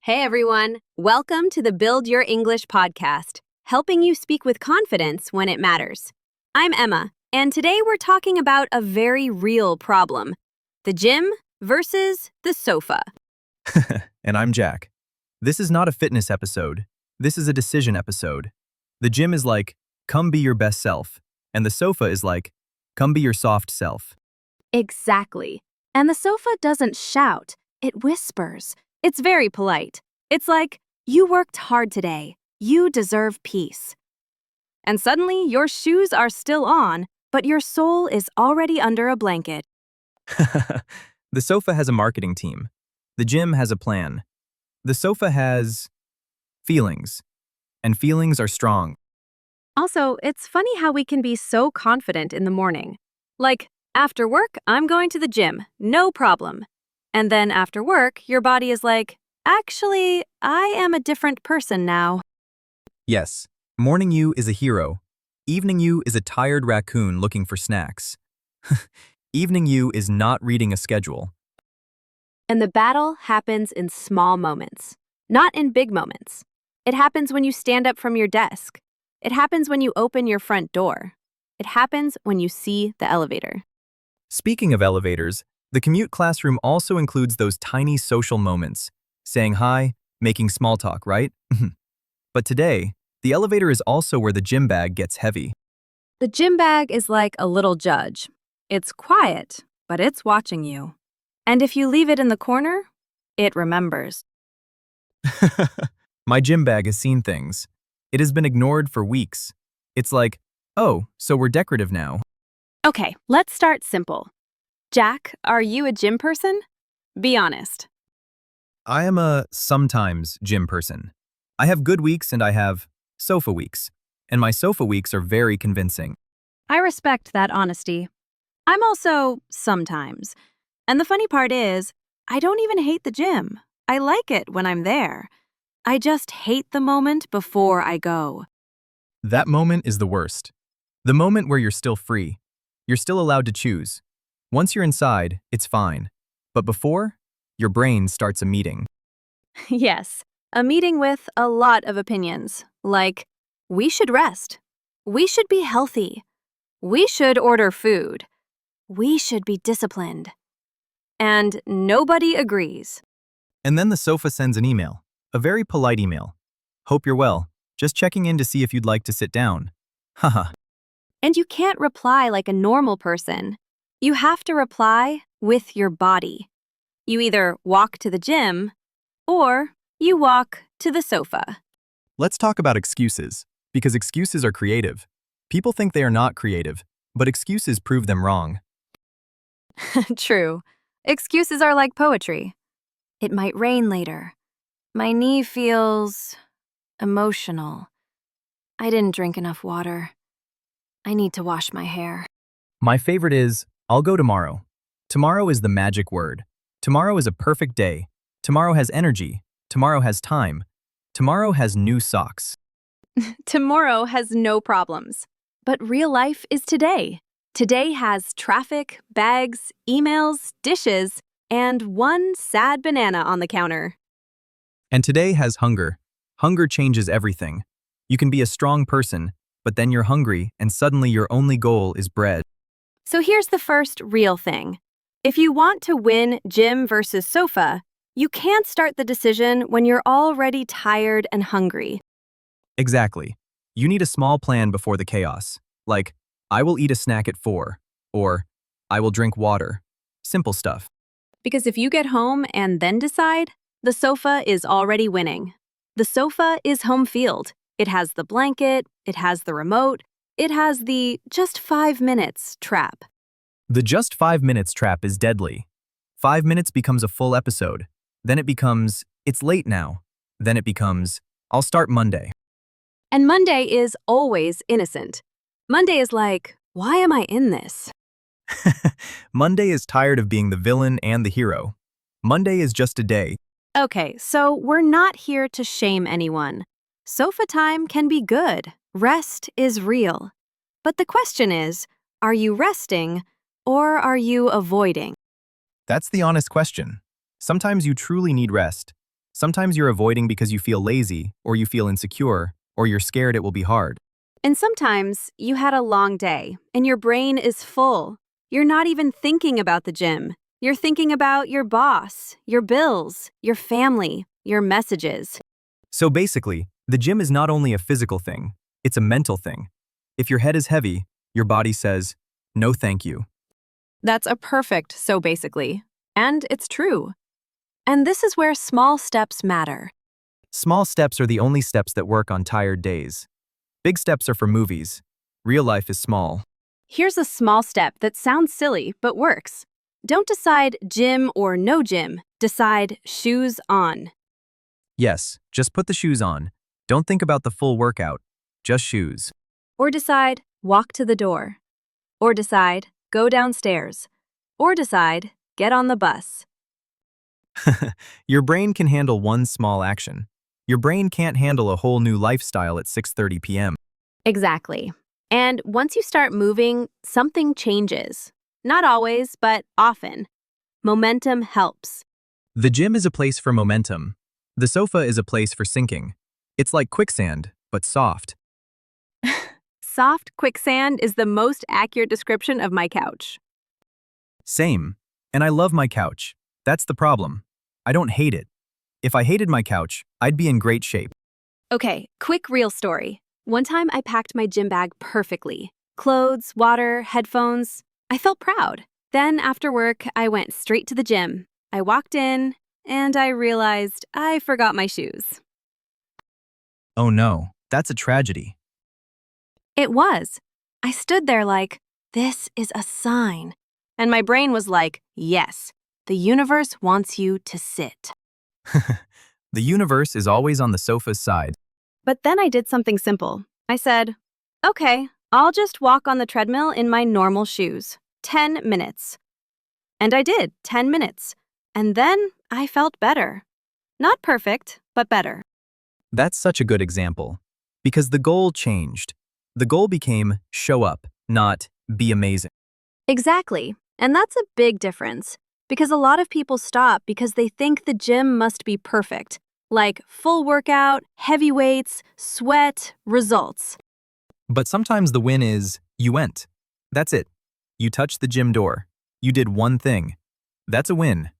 Hey everyone, welcome to the Build Your English podcast, helping you speak with confidence when it matters. I'm Emma, and today we're talking about a very real problem, the gym versus the sofa. And I'm Jack. This is not a fitness episode. This is a decision episode. The gym is like, come be your best self. And the sofa is like, come be your soft self. Exactly. And the sofa doesn't shout, it whispers. It's very polite. It's like, you worked hard today. You deserve peace. And suddenly, your shoes are still on, but your soul is already under a blanket. The sofa has a marketing team. The gym has a plan. The sofa has feelings. And feelings are strong. Also, it's funny how we can be so confident in the morning. Like, after work, I'm going to the gym, no problem. And then after work, your body is like, actually, I am a different person now. Yes, morning you is a hero. Evening you is a tired raccoon looking for snacks. Evening you is not reading a schedule. And the battle happens in small moments, not in big moments. It happens when you stand up from your desk. It happens when you open your front door. It happens when you see the elevator. Speaking of elevators, the commute classroom also includes those tiny social moments, saying hi, making small talk, right? But today, the elevator is also where the gym bag gets heavy. The gym bag is like a little judge. It's quiet, but it's watching you. And if you leave it in the corner, it remembers. My gym bag has seen things. It has been ignored for weeks. It's like, oh, so we're decorative now. Okay, let's start simple. Jack, are you a gym person? Be honest. I am a sometimes gym person. I have good weeks and I have sofa weeks. And my sofa weeks are very convincing. I respect that honesty. I'm also sometimes. And the funny part is, I don't even hate the gym. I like it when I'm there. I just hate the moment before I go. That moment is the worst. The moment where you're still free. You're still allowed to choose. Once you're inside, it's fine. But before, your brain starts a meeting. Yes, a meeting with a lot of opinions, like, we should rest. We should be healthy. We should order food. We should be disciplined. And nobody agrees. And then the sofa sends an email, a very polite email. Hope you're well. Just checking in to see if you'd like to sit down. Haha. And you can't reply like a normal person. You have to reply with your body. You either walk to the gym or you walk to the sofa. Let's talk about excuses, because excuses are creative. People think they are not creative, but excuses prove them wrong. True. Excuses are like poetry. It might rain later. My knee feels emotional. I didn't drink enough water. I need to wash my hair. My favorite is, I'll go tomorrow. Tomorrow is the magic word. Tomorrow is a perfect day. Tomorrow has energy. Tomorrow has time. Tomorrow has new socks. Tomorrow has no problems. But real life is today. Today has traffic, bags, emails, dishes, and one sad banana on the counter. And today has hunger. Hunger changes everything. You can be a strong person, but then you're hungry and suddenly your only goal is bread. So here's the first real thing. If you want to win gym versus sofa, you can't start the decision when you're already tired and hungry. Exactly. You need a small plan before the chaos. Like, I will eat a snack at 4, or I will drink water. Simple stuff. Because if you get home and then decide, the sofa is already winning. The sofa is home field. It has the blanket, it has the remote, it has the just 5 minutes trap. The just 5 minutes trap is deadly. 5 minutes becomes a full episode. Then it becomes, it's late now. Then it becomes, I'll start Monday. And Monday is always innocent. Monday is like, why am I in this? Monday is tired of being the villain and the hero. Monday is just a day. Okay, so we're not here to shame anyone. Sofa time can be good. Rest is real. But the question is, are you resting or are you avoiding? That's the honest question. Sometimes you truly need rest. Sometimes you're avoiding because you feel lazy, or you feel insecure, or you're scared it will be hard. And sometimes you had a long day and your brain is full. You're not even thinking about the gym. You're thinking about your boss, your bills, your family, your messages. So basically, the gym is not only a physical thing, it's a mental thing. If your head is heavy, your body says, no thank you. That's a perfect so basically. And it's true. And this is where small steps matter. Small steps are the only steps that work on tired days. Big steps are for movies. Real life is small. Here's a small step that sounds silly but works. Don't decide gym or no gym. Decide shoes on. Yes, just put the shoes on. Don't think about the full workout. Just shoes. Or decide walk to the door. Or decide go downstairs. Or decide get on the bus. Your brain can handle one small action. Your brain can't handle a whole new lifestyle at 6:30 p.m. Exactly. And once you start moving, something changes. Not always, but often. Momentum helps. The gym is a place for momentum. The sofa is a place for sinking. It's like quicksand, but soft. Soft quicksand is the most accurate description of my couch. Same. And I love my couch. That's the problem. I don't hate it. If I hated my couch, I'd be in great shape. Okay, quick real story. One time I packed my gym bag perfectly. Clothes, water, headphones. I felt proud. Then after work, I went straight to the gym. I walked in, and I realized I forgot my shoes. Oh no, that's a tragedy. It was. I stood there like, this is a sign. And my brain was like, yes, the universe wants you to sit. The universe is always on the sofa's side. But then I did something simple. I said, okay, I'll just walk on the treadmill in my normal shoes. 10 minutes. And I did, 10 minutes. And then I felt better. Not perfect, but better. That's such a good example. Because the goal changed. The goal became show up, not be amazing. Exactly. And that's a big difference. Because a lot of people stop because they think the gym must be perfect. Like full workout, heavy weights, sweat, results. But sometimes the win is, you went. That's it. You touched the gym door. You did one thing. That's a win.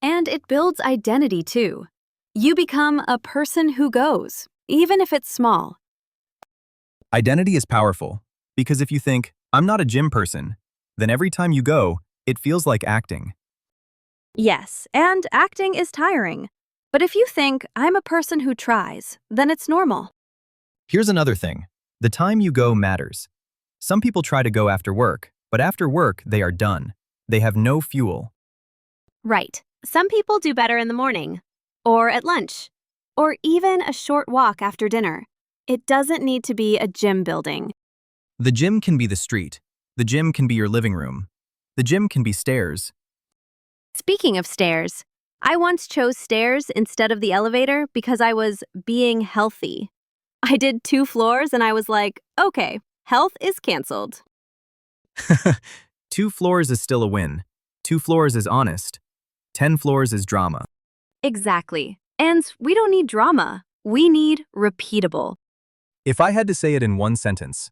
And it builds identity too. You become a person who goes, even if it's small. Identity is powerful. Because if you think, I'm not a gym person, then every time you go, it feels like acting. Yes, and acting is tiring. But if you think, I'm a person who tries, then it's normal. Here's another thing. The time you go matters. Some people try to go after work, but after work, they are done. They have no fuel. Right. Some people do better in the morning, or at lunch, or even a short walk after dinner. It doesn't need to be a gym building. The gym can be the street. The gym can be your living room. The gym can be stairs. Speaking of stairs, I once chose stairs instead of the elevator because I was being healthy. I did 2 floors and I was like, okay, health is canceled. 2 floors is still a win. 2 floors is honest. 10 floors is drama. Exactly. And we don't need drama. We need repeatable. If I had to say it in one sentence,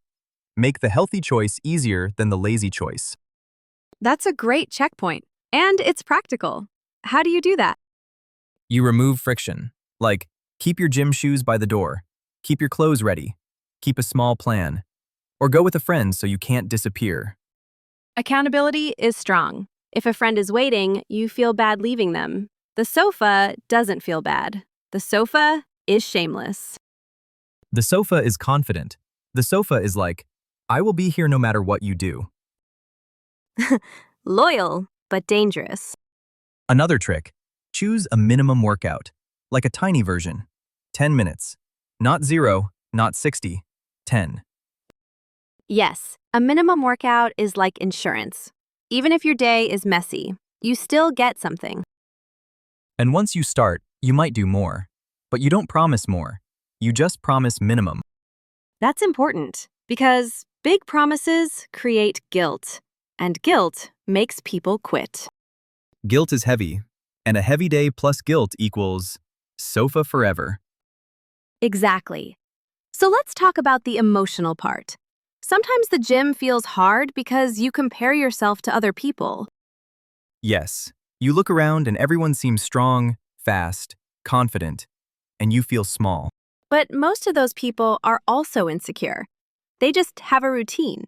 make the healthy choice easier than the lazy choice. That's a great checkpoint. And it's practical. How do you do that? You remove friction. Like, keep your gym shoes by the door. Keep your clothes ready. Keep a small plan. Or go with a friend so you can't disappear. Accountability is strong. If a friend is waiting, you feel bad leaving them. The sofa doesn't feel bad. The sofa is shameless. The sofa is confident. The sofa is like, I will be here no matter what you do. Loyal, but dangerous. Another trick, choose a minimum workout, like a tiny version. 10 minutes. Not 0, not 60, 10. Yes, a minimum workout is like insurance. Even if your day is messy, you still get something. And once you start, you might do more. But you don't promise more. You just promise minimum. That's important because big promises create guilt, and guilt makes people quit. Guilt is heavy, and a heavy day plus guilt equals Sofa forever. Exactly. So let's talk about the emotional part. Sometimes the gym feels hard because you compare yourself to other people. Yes, you look around and everyone seems strong, fast, confident, and you feel small. But most of those people are also insecure. They just have a routine.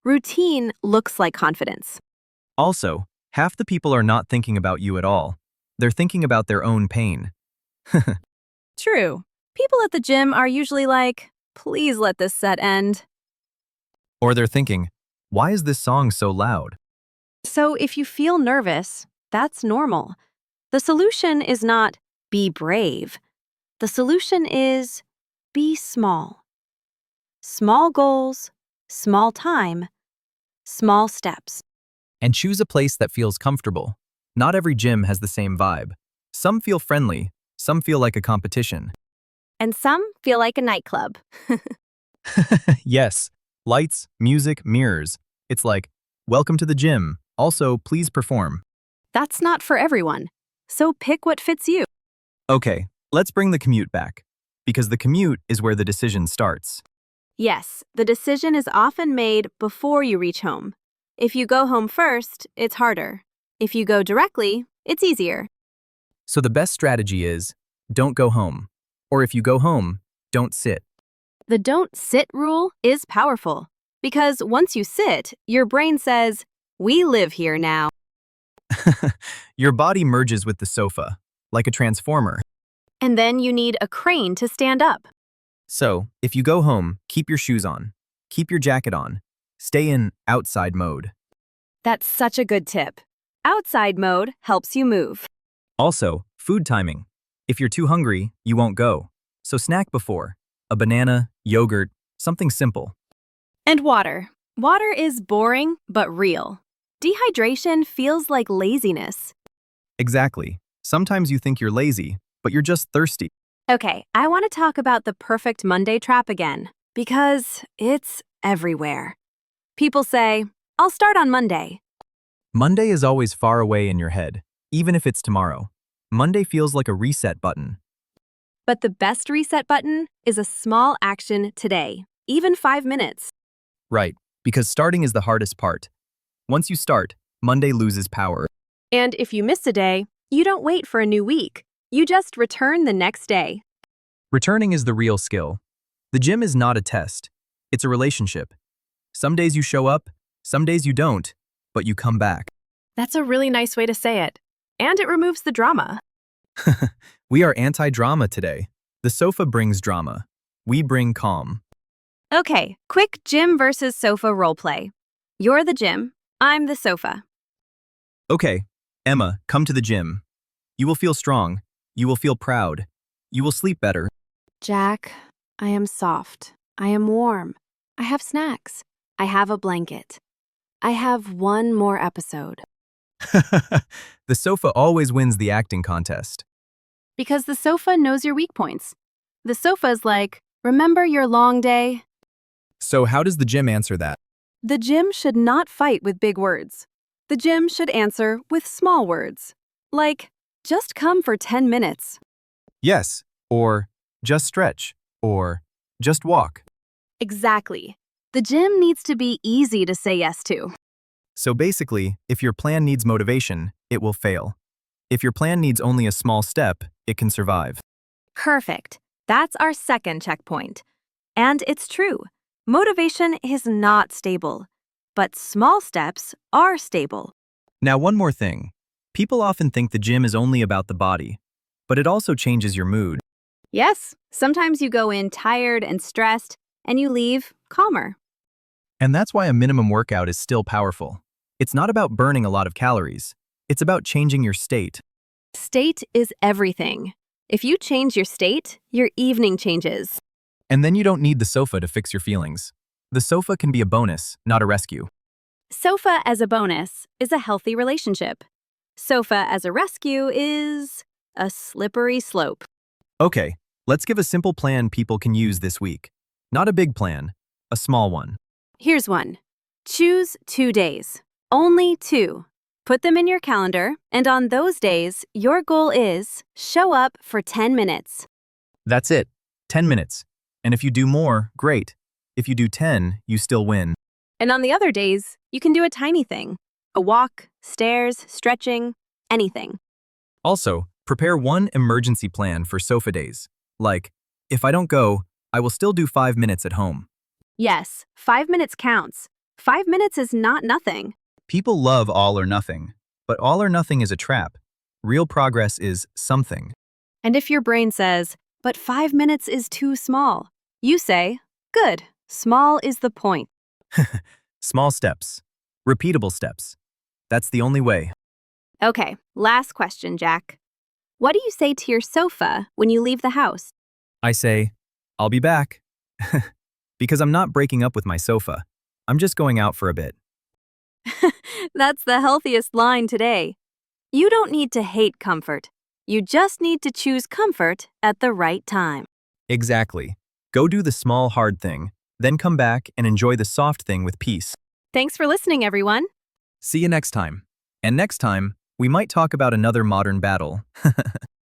Routine looks like confidence. Also, half the people are not thinking about you at all. They're thinking about their own pain. True. People at the gym are usually like, please let this set end. Or they're thinking, why is this song so loud? So if you feel nervous, that's normal. The solution is not be brave. The solution is be small. Small goals, small time, small steps. And choose a place that feels comfortable. Not every gym has the same vibe. Some feel friendly, some feel like a competition. And some feel like a nightclub. Yes, lights, music, mirrors. It's like, welcome to the gym. Also, please perform. That's not for everyone. So pick what fits you. Okay, let's bring the commute back. Because the commute is where the decision starts. Yes, the decision is often made before you reach home. If you go home first, it's harder. If you go directly, it's easier. So the best strategy is, don't go home. Or if you go home, don't sit. The don't sit rule is powerful because once you sit, your brain says, we live here now. Your body merges with the sofa, like a transformer. And then you need a crane to stand up. So, if you go home, keep your shoes on. Keep your jacket on. Stay in outside mode. That's such a good tip. Outside mode helps you move. Also, food timing. If you're too hungry, you won't go. So snack before. A banana, yogurt, something simple. And water. Water is boring but real. Dehydration feels like laziness. Exactly. Sometimes you think you're lazy, but you're just thirsty. Okay, I want to talk about the perfect Monday trap again because it's everywhere. People say, I'll start on Monday. Monday is always far away in your head, even if it's tomorrow. Monday feels like a reset button. But the best reset button is a small action today, even 5 minutes. Right, because starting is the hardest part. Once you start, Monday loses power. And if you miss a day, you don't wait for a new week. You just return the next day. Returning is the real skill. The gym is not a test. It's a relationship. Some days you show up, some days you don't, but you come back. That's a really nice way to say it. And it removes the drama. We are anti-drama today. The sofa brings drama. We bring calm. Okay, quick gym versus sofa roleplay. You're the gym, I'm the sofa. Okay, Emma, come to the gym. You will feel strong. You will feel proud. You will sleep better. Jack, I am soft. I am warm. I have snacks. I have a blanket. I have one more episode. The sofa always wins the acting contest. Because the sofa knows your weak points. The sofa's like, remember your long day? So how does the gym answer that? The gym should not fight with big words. The gym should answer with small words. Like, just come for 10 minutes. Yes, or just stretch, or just walk. Exactly. The gym needs to be easy to say yes to. So basically, if your plan needs motivation, it will fail. If your plan needs only a small step, it can survive. Perfect. That's our second checkpoint. And it's true. Motivation is not stable, but small steps are stable. Now, one more thing. People often think the gym is only about the body, but it also changes your mood. Yes, sometimes you go in tired and stressed, and you leave calmer. And that's why a minimum workout is still powerful. It's not about burning a lot of calories. It's about changing your state. State is everything. If you change your state, your evening changes. And then you don't need the sofa to fix your feelings. The sofa can be a bonus, not a rescue. Sofa as a bonus is a healthy relationship. Sofa as a rescue is a slippery slope. Okay, let's give a simple plan people can use this week. Not a big plan, a small one. Here's one. Choose 2 days. Only 2. Put them in your calendar, and on those days, your goal is show up for 10 minutes. That's it. 10 minutes. And if you do more, great. If you do 10, you still win. And on the other days, you can do a tiny thing. A walk, stairs, stretching, anything. Also, prepare one emergency plan for sofa days. Like, if I don't go, I will still do 5 minutes at home. Yes, 5 minutes counts. 5 minutes is not nothing. People love all or nothing, but all or nothing is a trap. Real progress is something. And if your brain says, but 5 minutes is too small, you say, good, small is the point. Small steps. Repeatable steps. That's the only way. Okay, last question, Jack. What do you say to your sofa when you leave the house? I say, I'll be back. Because I'm not breaking up with my sofa. I'm just going out for a bit. That's the healthiest line today. You don't need to hate comfort. You just need to choose comfort at the right time. Exactly. Go do the small, hard thing, then come back and enjoy the soft thing with peace. Thanks for listening, everyone. See you next time. And next time, we might talk about another modern battle.